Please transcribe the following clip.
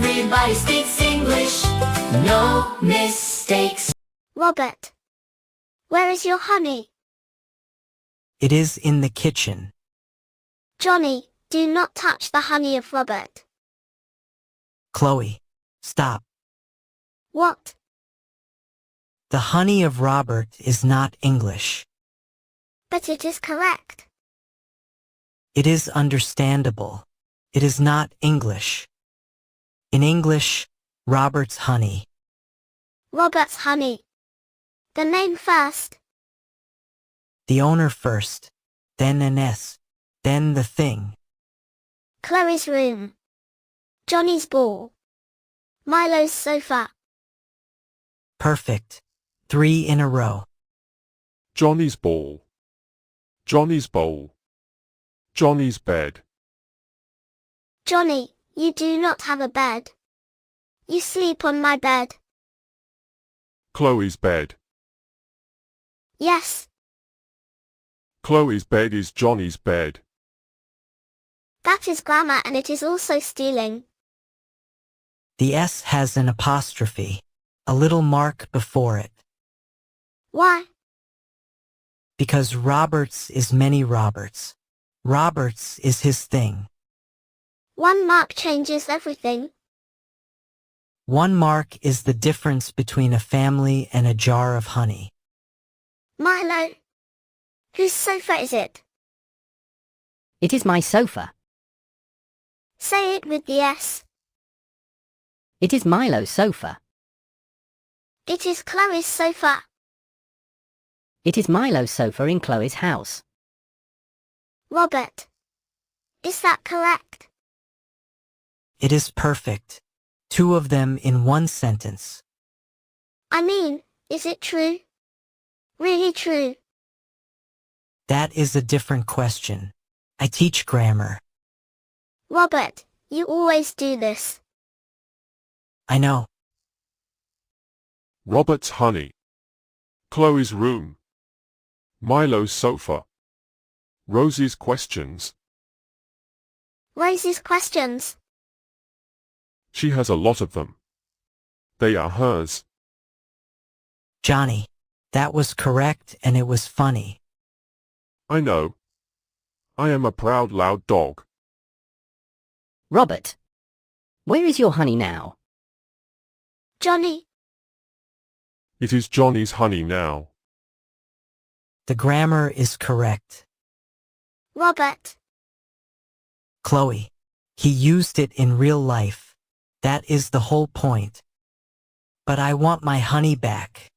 Everybody speaks English, no mistakes. Robert, where is your honey? It is in the kitchen. Johnny, do not touch the honey of Robert. Chloe, stop. What? The honey of Robert is not English. But it is correct. It is understandable. It is not English. In English, Robert's honey. Robert's honey. The name first. The owner first, then an S, then the thing. Chloe's room. Johnny's ball. Milo's sofa. Perfect. 3 in a row. Johnny's ball. Johnny's bowl. Johnny's bed. Johnny, you do not have a bed. You sleep on my bed. Chloe's bed. Yes, Chloe's bed is Johnny's bed. that is grammar and it is also stealing. The S has an apostrophe, a little mark before it. Why? Because Robert's is many Roberts. Robert's is his thing. One mark changes everything. 1 mark is the difference between a family and a jar of honey. Milo. Whose sofa is it? It is my sofa. Say it with the S. It is Milo's sofa. It is Chloe's sofa. It is Milo's sofa in Chloe's house. Robert. Is that correct? It is perfect. 2 of them in 1 sentence. I mean, is it true? Really true? That is a different question. I teach grammar. Robert, you always do this. I know. Robert's honey. Chloe's room. Milo's sofa. Rosie's questions. Rosie's questions. She has a lot of them. They are hers. Johnny, that was correct and it was funny. I know. I am a proud loud dog. Robert, where is your honey now? Johnny. It is Johnny's honey now. The grammar is correct. Robert. Chloe, he used it in real life. That is the whole point. But I want my honey back.